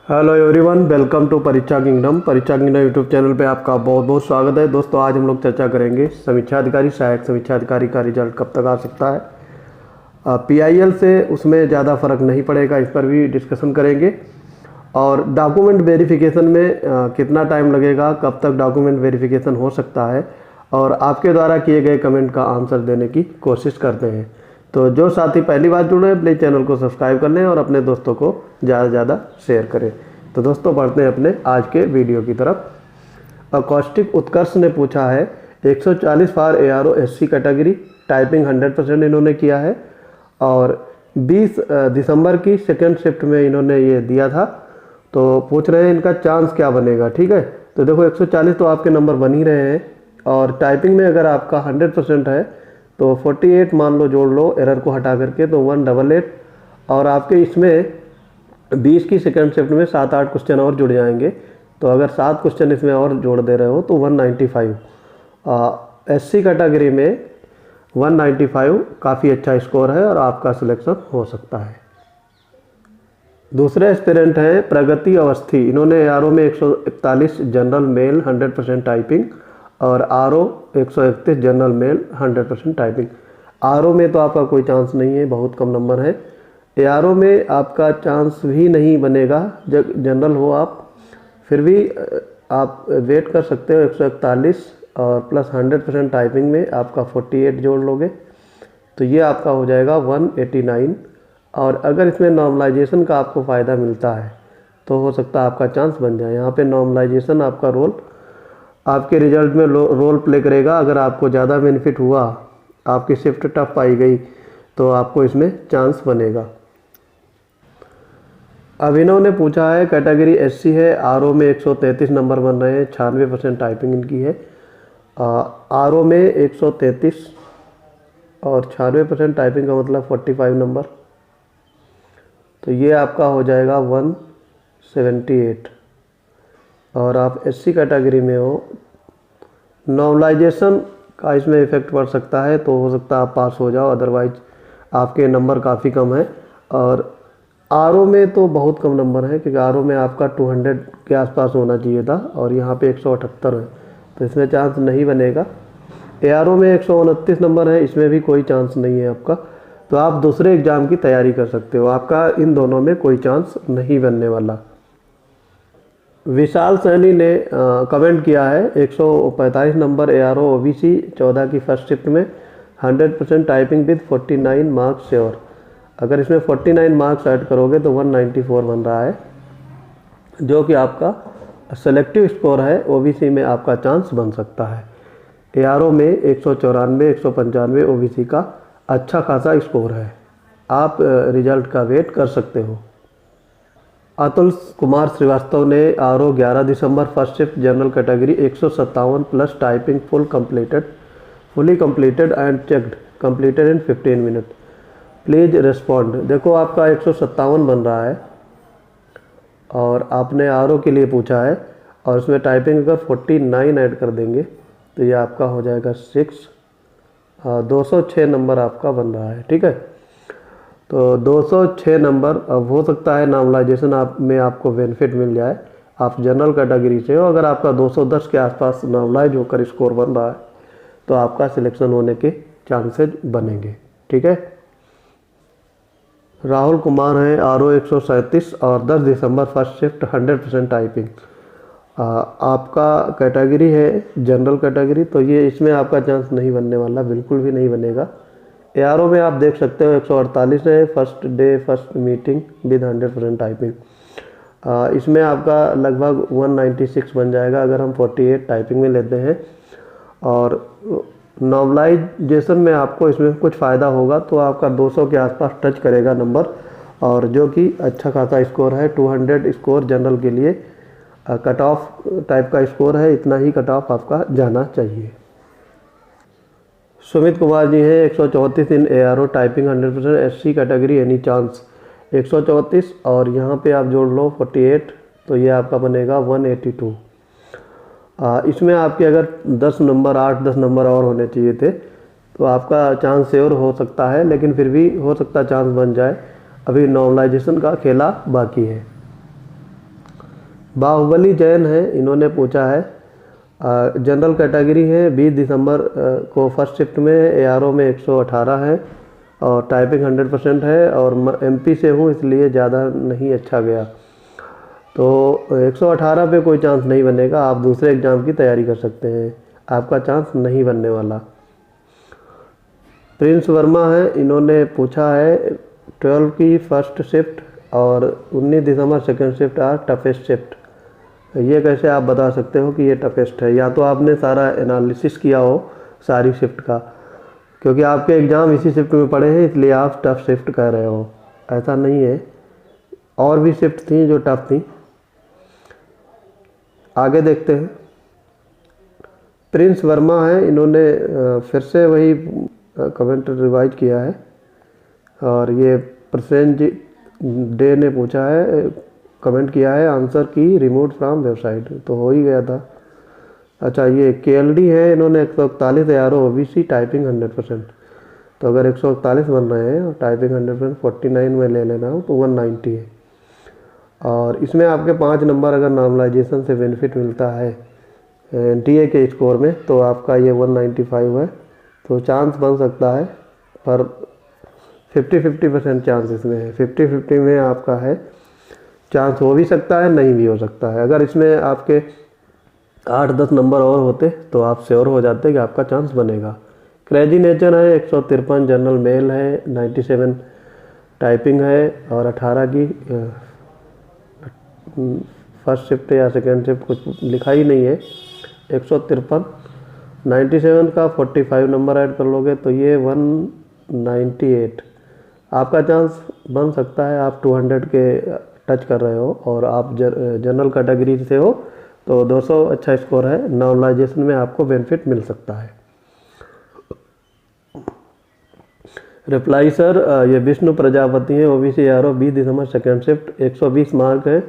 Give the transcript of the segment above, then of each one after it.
Hello everyone, welcome to परीक्षा kingdom. परीक्षा kingdom YouTube channel पे आपका बहुत बहुत स्वागत है। दोस्तों, आज हम लोग चर्चा करेंगे समीक्षा अधिकारी, सहायक समीक्षा अधिकारी का रिजल्ट कब तक आ सकता है। पीआईएल से उसमें ज़्यादा फर्क नहीं पड़ेगा, इस पर भी डिस्कशन करेंगे। और डॉक्यूमेंट वेरिफिकेशन में कितना टाइम लगेगा, कब तक डॉक्यूमेंट वेरिफिकेशन हो सकता है, और आपके द्वारा किए गए कमेंट का आंसर देने की कोशिश करते हैं। तो जो साथी पहली बार जुड़े हैं, प्लीज़ चैनल को सब्सक्राइब कर लें और अपने दोस्तों को ज़्यादा से ज़्यादा शेयर करें। तो दोस्तों, बढ़ते हैं अपने आज के वीडियो की तरफ। कौशिक उत्कर्ष ने पूछा है 140 for ARO SC category, typing 100% इन्होंने किया है और 20 दिसंबर की सेकेंड शिफ्ट में इन्होंने ये दिया था। तो पूछ रहे हैं इनका चांस क्या बनेगा। ठीक है, तो देखो 140 तो आपके नंबर बन ही रहे हैं, और टाइपिंग में अगर आपका 100% है तो 48 मान लो, जोड़ लो एरर को हटा करके, तो 188। और आपके इसमें 20 की सेकेंड शिफ्ट में 7-8 क्वेश्चन और जुड़ जाएंगे। तो अगर 7 क्वेश्चन इसमें और जोड़ दे रहे हो तो 195। SC कैटेगरी में 195 काफ़ी अच्छा स्कोर है और आपका सिलेक्शन हो सकता है। दूसरे एस्पिरेंट हैं प्रगति अवस्थी। इन्होंने ARO में 141 जनरल मेल 100% टाइपिंग और RO 131 general mail 100% typing. RO में तो आपका कोई चांस नहीं है, बहुत कम नंबर है। ARO में आपका चांस भी नहीं बनेगा, जब जनरल हो आप, फिर भी आप वेट कर सकते हो। 141 और प्लस 100% टाइपिंग में आपका 48 जोड़ लोगे तो ये आपका हो जाएगा 189। और अगर इसमें नॉर्मलाइजेशन का आपको फ़ायदा मिलता है तो हो सकता है आपका चांस बन जाए। यहाँ पे नॉर्मलाइजेशन आपका रोल आपके रिजल्ट में रोल प्ले करेगा। अगर आपको ज़्यादा बेनिफिट हुआ, आपकी शिफ्ट टफ पाई गई, तो आपको इसमें चांस बनेगा। अभिनव ने पूछा है कैटेगरी SC है, RO में 133 नंबर बन रहे हैं, 96% टाइपिंग इनकी है। RO में 133 और 96% टाइपिंग का मतलब 45 नंबर, तो ये आपका हो जाएगा 178। और आप SC कैटेगरी में हो, नॉर्मलाइजेशन का इसमें इफेक्ट पड़ सकता है, तो हो सकता है आप पास हो जाओ, अदरवाइज आपके नंबर काफ़ी कम है। और RO में तो बहुत कम नंबर है, क्योंकि RO में आपका 200 के आसपास होना चाहिए था और यहाँ पे 178 है, तो इसमें चांस नहीं बनेगा। ARO में 129 नंबर है, इसमें भी कोई चांस नहीं है आपका। तो आप दूसरे एग्ज़ाम की तैयारी कर सकते हो, आपका इन दोनों में कोई चांस नहीं बनने वाला। विशाल सैनी ने कमेंट किया है 145 नंबर ARO OBC 14 की फर्स्ट शिफ्ट में 100% टाइपिंग विद 49 मार्क्स श्योर। अगर इसमें 49 मार्क्स ऐड करोगे तो 194 बन रहा है, जो कि आपका सेलेक्टिव स्कोर है। OBC में आपका चांस बन सकता है। ARO में 194, 195 OBC का अच्छा खासा स्कोर है। आप रिजल्ट का वेट कर सकते हो। अतुल कुमार श्रीवास्तव ने RO 11 December first shift general category 157 plus typing fully completed and checked completed in 15 minute, please respond. देखो आपका 157 बन रहा है और आपने RO के लिए पूछा है, और उसमें टाइपिंग अगर 49 ऐड कर देंगे तो ये आपका हो जाएगा 206 नंबर आपका बन रहा है। ठीक है, तो 206 नंबर। अब हो सकता है नॉर्मलाइजेशन आप में आपको बेनिफिट मिल जाए, आप जनरल कैटेगरी से हो। अगर आपका 210 के आसपास नॉर्मलाइज होकर स्कोर बन रहा है तो आपका सिलेक्शन होने के चांसेज बनेंगे। ठीक है, राहुल कुमार हैं RO 137 और 10 दिसंबर फर्स्ट शिफ्ट 100% टाइपिंग। आपका कैटेगरी है जनरल कैटेगरी, तो ये इसमें आपका चांस नहीं बनने वाला, बिल्कुल भी नहीं बनेगा। ARO में आप देख सकते हो 148 है, first day first meeting with 100% typing. इसमें आपका लगभग 196 बन जाएगा अगर हम 48 टाइपिंग में लेते हैं। और नॉर्मलाइजेशन में आपको इसमें कुछ फ़ायदा होगा, तो आपका 200 के आसपास टच करेगा नंबर, और जो कि अच्छा खासा स्कोर है। 200 स्कोर जनरल के लिए कट ऑफ टाइप का स्कोर है, इतना ही कट ऑफ आपका जाना चाहिए। सुमित कुमार जी हैं 134 इन ARO typing 100% SC category any chance. 134 और यहाँ पे आप जोड़ लो 48, तो ये आपका बनेगा 182। इसमें आपके अगर 10 नंबर 8-10 नंबर और होने चाहिए थे तो आपका चांस श्योर हो सकता है, लेकिन फिर भी हो सकता है चांस बन जाए। अभी नॉर्मलाइजेशन का खेला बाकी है। बाहुबली जैन है, इन्होंने पूछा है जनरल कैटेगरी है, 20 दिसंबर को फर्स्ट शिफ्ट में ARO में 118 है और टाइपिंग 100% है और MP से हूँ इसलिए ज़्यादा नहीं अच्छा गया। तो 118 पे कोई चांस नहीं बनेगा, आप दूसरे एग्ज़ाम की तैयारी कर सकते हैं, आपका चांस नहीं बनने वाला। प्रिंस वर्मा है, इन्होंने पूछा है 12 की फर्स्ट शिफ्ट और 19 दिसंबर second shift are toughest shift. ये कैसे आप बता सकते हो कि ये टफेस्ट है? या तो आपने सारा एनालिसिस किया हो सारी शिफ्ट का, क्योंकि आपके एग्ज़ाम इसी शिफ्ट में पड़े हैं इसलिए आप टफ शिफ्ट कह रहे हो, ऐसा नहीं है, और भी शिफ्ट थी जो टफ थी। आगे देखते हैं। प्रिंस वर्मा है, इन्होंने फिर से वही कमेंट रिवाइज किया है और ये प्रसेंजी डे ने पूछा है, कमेंट किया है आंसर की रिमूव फ्रॉम वेबसाइट, तो हो ही गया था। अच्छा, ये KLD है, इन्होंने 141 ARO OBC टाइपिंग 100%, तो अगर 141 बन रहे हैं और टाइपिंग 100% 49 में ले लेना हो तो 190 है। और इसमें आपके 5 नंबर अगर नॉर्मलाइजेशन से बेनिफिट मिलता है NTA के स्कोर में तो आपका ये 195 है, तो चांस बन सकता है, पर 50-50% चांस इसमें है। 50-50 में आपका है, चांस हो भी सकता है नहीं भी हो सकता है। अगर इसमें आपके 8-10 नंबर और होते तो आप श्योर हो जाते कि आपका चांस बनेगा। क्रेजी नेचर है, 153 जनरल मेल है, 97 टाइपिंग है और 18 की फर्स्ट शिफ्ट या सेकेंड शिफ्ट कुछ लिखा ही नहीं है। 153 97 का 45 नंबर ऐड कर लोगे तो ये 198, आपका चांस बन सकता है। आप 200 के टच कर रहे हो और आप जनरल कैटेगरी से हो तो 200 अच्छा स्कोर है, नॉर्मलाइजेशन में आपको बेनिफिट मिल सकता है। रिप्लाई सर, ये विष्णु प्रजापति है, OBC ARO 20 दिसंबर सेकेंड शिफ्ट, 120 मार्क है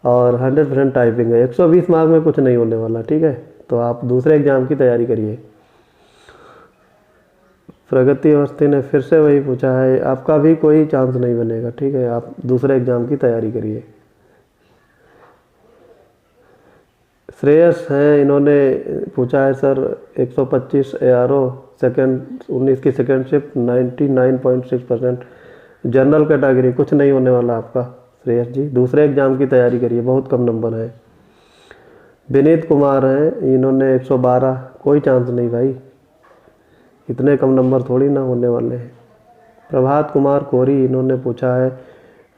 और 100% टाइपिंग है। 120 मार्क में कुछ नहीं होने वाला, ठीक है, तो आप दूसरे एग्ज़ाम की तैयारी करिए। प्रगति अवस्थी ने फिर से वही पूछा है, आपका भी कोई चांस नहीं बनेगा, ठीक है, आप दूसरे एग्ज़ाम की तैयारी करिए। श्रेयस है, इन्होंने पूछा है सर 125 ARO सेकेंड 19 की सेकेंड शिफ्ट 99.6% जनरल कैटेगरी, कुछ नहीं होने वाला आपका श्रेयस जी, दूसरे एग्ज़ाम की तैयारी करिए, बहुत कम नंबर है। विनीत कुमार हैं, इन्होंने 112, कोई चांस नहीं भाई, इतने कम नंबर थोड़ी ना होने वाले हैं। प्रभात कुमार कोरी, इन्होंने पूछा है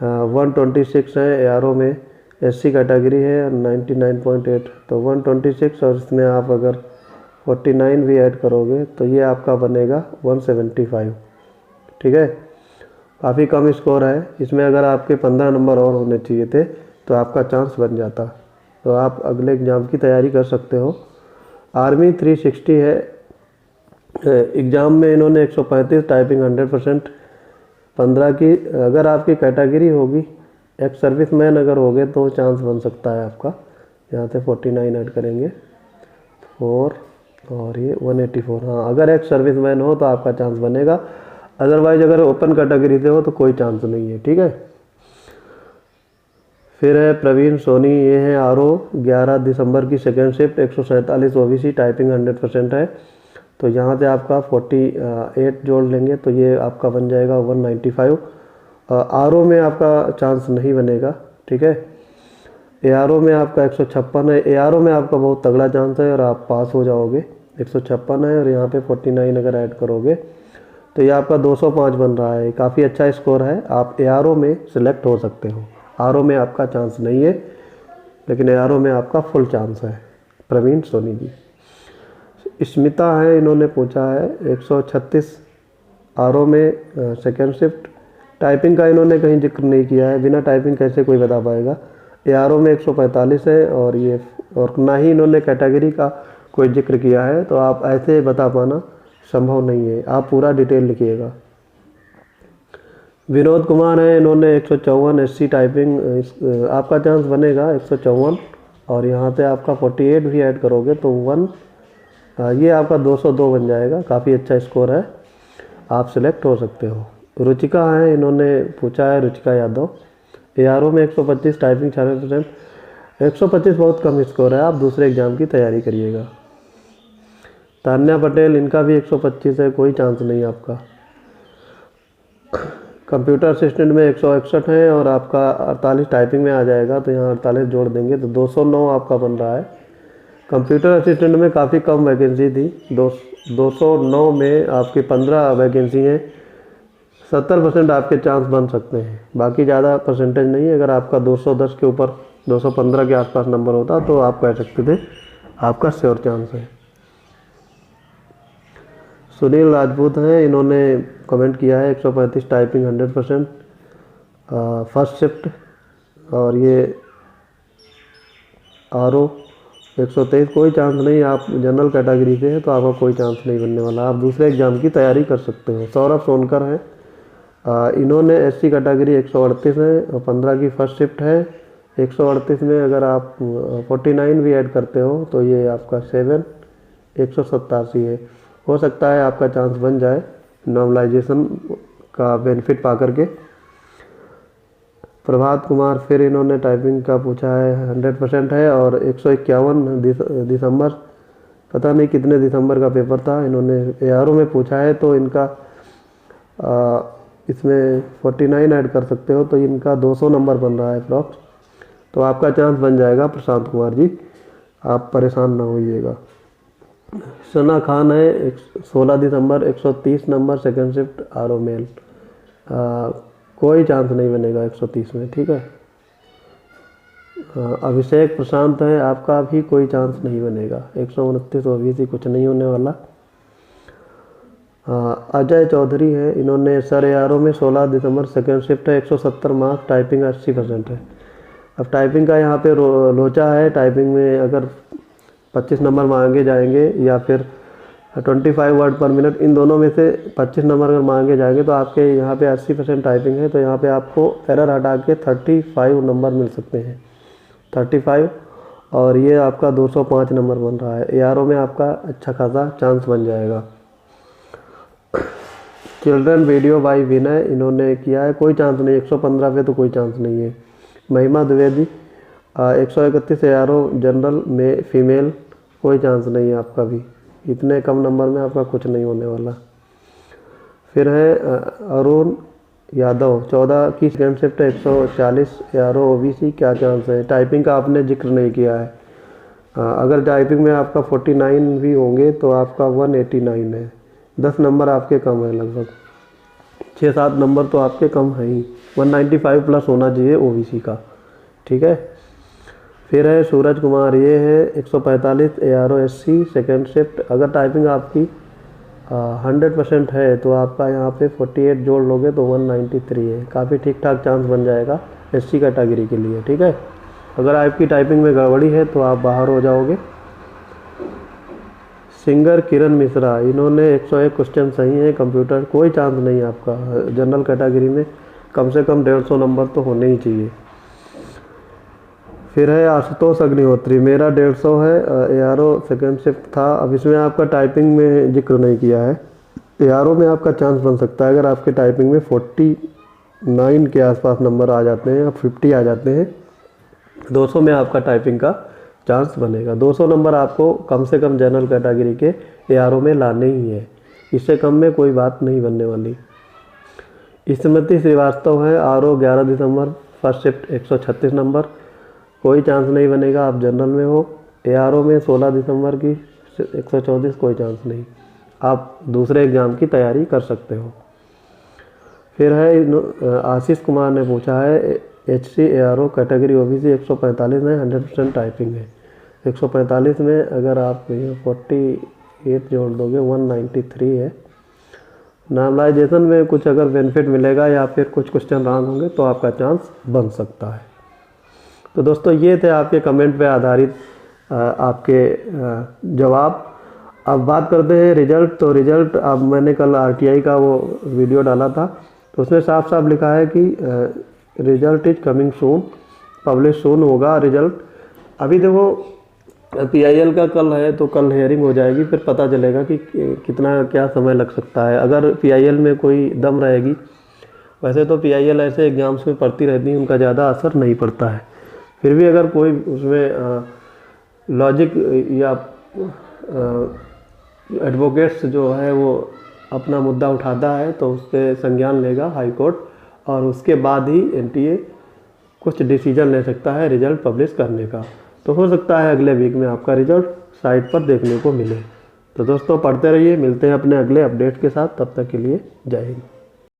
126 है ARO में, SC कैटेगरी है 99.8, तो 126 और इसमें आप अगर 49 भी ऐड करोगे तो ये आपका बनेगा 175, ठीक है, काफ़ी कम स्कोर है। इसमें अगर आपके 15 नंबर और होने चाहिए थे तो आपका चांस बन जाता, तो आप अगले एग्ज़ाम की तैयारी कर सकते हो। आर्मी 360 है, एग्ज़ाम में इन्होंने 135 टाइपिंग 100%, 15 की अगर आपकी कैटेगरी होगी, एक्स सर्विसमैन अगर हो गए तो चांस बन सकता है आपका। यहाँ से 49 ऐड करेंगे 4 और ये 184, हाँ अगर एक्स सर्विसमैन हो तो आपका चांस बनेगा, अदरवाइज अगर ओपन कैटेगरी से हो तो कोई चांस नहीं है, ठीक है। फिर है प्रवीण सोनी, ये है ARO 11 दिसंबर की सेकेंड शिफ्ट, 147 OBC टाइपिंग 100% है, तो यहाँ से आपका 48 जोड़ लेंगे तो ये आपका बन जाएगा 195। ARO में आपका चांस नहीं बनेगा, ठीक है। ARO में आपका 156 है, ARO में आपका बहुत तगड़ा चांस है और आप पास हो जाओगे, 156 है और यहाँ पे 49 अगर ऐड करोगे तो ये आपका 205 बन रहा है, काफ़ी अच्छा स्कोर है, आप ARO में सिलेक्ट हो सकते हो। ARO में आपका चांस नहीं है लेकिन ARO में आपका फुल चांस है। प्रवीण सोनी जी। स्मिता है, इन्होंने पूछा है 136 ARO में सेकेंड शिफ्ट, टाइपिंग का इन्होंने कहीं जिक्र नहीं किया है, बिना टाइपिंग कैसे कोई बता पाएगा। ARO में 145 है और ये, और ना ही इन्होंने कैटेगरी का कोई जिक्र किया है, तो आप ऐसे बता पाना संभव नहीं है, आप पूरा डिटेल लिखिएगा। विनोद कुमार है, इन्होंने 154 SC टाइपिंग, आपका चांस बनेगा 154 और यहाँ से आपका 48 भी ऐड करोगे तो ये आपका 202 बन जाएगा, काफ़ी अच्छा स्कोर है, आप सिलेक्ट हो सकते हो। रुचिका है, इन्होंने पूछा है रुचिका यादव, ARO में 125 टाइपिंग 6%, 125 बहुत कम स्कोर है, आप दूसरे एग्ज़ाम की तैयारी करिएगा। तान्या पटेल, इनका भी 125 है, कोई चांस नहीं आपका। कंप्यूटर असिस्टेंट में 161 है और आपका 48 टाइपिंग में आ जाएगा, तो यहाँ 48 जोड़ देंगे तो 209 आपका बन रहा है। कंप्यूटर असिस्टेंट में काफ़ी कम वैकेंसी थी, 209 में आपकी 15 वैकेंसी हैं। 70% आपके चांस बन सकते हैं, बाकी ज़्यादा परसेंटेज नहीं है। अगर आपका 210 के ऊपर 215 के आसपास नंबर होता तो आप कह सकते थे आपका श्योर चांस है। सुनील राजपूत हैं, इन्होंने कमेंट किया है 135 टाइपिंग 100% फर्स्ट शिफ्ट, और ये RO 123, कोई चांस नहीं। आप जनरल कैटेगरी से हैं तो आपका कोई चांस नहीं बनने वाला, आप दूसरे एग्ज़ाम की तैयारी कर सकते हो। सौरभ सोनकर हैं, इन्होंने SC कैटेगरी 138 है और 15 की फर्स्ट शिफ्ट है। 138 में अगर आप 49 भी ऐड करते हो तो ये आपका 187 है। हो सकता है आपका चांस बन जाए नॉर्मलाइजेशन का बेनिफिट पा करके। प्रभात कुमार, फिर इन्होंने टाइपिंग का पूछा है, 100% है और 151 दिसंबर, पता नहीं कितने दिसंबर का पेपर था। इन्होंने ARO में पूछा है तो इनका इसमें 49 ऐड कर सकते हो तो इनका 200 नंबर बन रहा है अप्रॉक्स, तो आपका चांस बन जाएगा प्रशांत कुमार जी, आप परेशान ना होइएगा। सना खान है, 16 दिसंबर, 130 number, second shift RO male, कोई चांस नहीं बनेगा 130 में, ठीक है। अभिषेक प्रशांत है, आपका भी कोई चांस नहीं बनेगा, 129 OBC, कुछ नहीं होने वाला। अजय चौधरी है, इन्होंने सर ARO में 16 दिसंबर, सेकंड शिफ्ट है, 170 मार्क्स, टाइपिंग 80% है। अब टाइपिंग का यहाँ पे लोचा है, टाइपिंग में अगर 25 नंबर मांगे जाएंगे या फिर 25 वर्ड पर मिनट, इन दोनों में से 25 नंबर अगर मांगे जाएंगे तो आपके यहाँ पे 80% टाइपिंग है, तो यहाँ पे आपको एरर हटा के 35 नंबर मिल सकते हैं, 35, और ये आपका 205 नंबर बन रहा है। ARO में आपका अच्छा खासा चांस बन जाएगा। चिल्ड्रन वीडियो बाई विनय, इन्होंने किया है, कोई चांस नहीं, 115 पे तो कोई चांस नहीं है। महिमा द्विवेदी, 131 ARO जनरल में फीमेल, कोई चांस नहीं है आपका भी, इतने कम नंबर में आपका कुछ नहीं होने वाला। फिर है अरुण यादव, 14 की सेकेंड शिफ्ट है, 140 ARO OBC, क्या चांस है। टाइपिंग का आपने जिक्र नहीं किया है, अगर टाइपिंग में आपका 49 भी होंगे तो आपका 189 है, 10 नंबर आपके कम है, लगभग 6-7 नंबर तो आपके कम है ही। 195 प्लस होना चाहिए OBC का, ठीक है। फिर है सूरज कुमार, ये है 145 ARO SC सेकेंड शिफ्ट, अगर टाइपिंग आपकी 100% है तो आपका यहाँ पे 48 जोड़ लोगे तो 193 है, काफ़ी ठीक ठाक चांस बन जाएगा SC कैटेगरी के लिए, ठीक है। अगर आपकी टाइपिंग में गड़बड़ी है तो आप बाहर हो जाओगे। सिंगर किरण मिश्रा, इन्होंने 101 क्वेश्चन सही है, कंप्यूटर कोई चांस नहीं आपका, जनरल कैटेगरी में कम से कम 150 नंबर तो होने ही चाहिए। फिर है आशुतोष अग्निहोत्री, मेरा 150 है, ARO सेकेंड शिफ्ट था। अब इसमें आपका टाइपिंग में जिक्र नहीं किया है, ARO में आपका चांस बन सकता है अगर आपके टाइपिंग में 49 के आसपास नंबर आ जाते हैं या 50 आ जाते हैं, 200 में आपका टाइपिंग का चांस बनेगा। 200 नंबर आपको कम से कम जनरल कैटेगरी के ARO में लाने ही है, इससे कम में कोई बात नहीं बनने वाली। स्मृति श्रीवास्तव है, RO 11 दिसंबर, फर्स्ट शिफ्ट 136 नंबर, कोई चांस नहीं बनेगा, आप जनरल में हो। ARO में 16 दिसंबर की 134, कोई चांस नहीं, आप दूसरे एग्ज़ाम की तैयारी कर सकते हो। फिर है आशीष कुमार ने पूछा है HC ARO कैटेगरी OBC, 145 में 100% टाइपिंग है। 145 में अगर आप 48 जोड़ दोगे 193 है। नॉर्मलाइजेशन में कुछ अगर बेनिफिट मिलेगा या फिर कुछ क्वेश्चन रॉन्ग होंगे तो आपका चांस बन सकता है। तो दोस्तों ये थे आपके कमेंट पे आधारित आपके जवाब। अब बात करते हैं रिजल्ट। तो रिजल्ट अब मैंने कल RTI का वो वीडियो डाला था, तो उसमें साफ साफ लिखा है कि result is coming soon, publish soon होगा रिजल्ट। अभी देखो PIL का कल है तो कल हेयरिंग हो जाएगी, फिर पता चलेगा कि कितना क्या समय लग सकता है, अगर PIL में कोई दम रहेगी। वैसे तो PIL ऐसे एग्ज़ाम्स में पढ़ती रहती है, उनका ज़्यादा असर नहीं पड़ता है। फिर भी अगर कोई उसमें लॉजिक या एडवोकेट्स जो है वो अपना मुद्दा उठाता है तो उस पर संज्ञान लेगा हाई कोर्ट, और उसके बाद ही एनटीए कुछ डिसीजन ले सकता है रिजल्ट पब्लिश करने का। तो हो सकता है अगले वीक में आपका रिजल्ट साइट पर देखने को मिले। तो दोस्तों पढ़ते रहिए, मिलते हैं अपने अगले अपडेट के साथ, तब तक के लिए जय हिंद।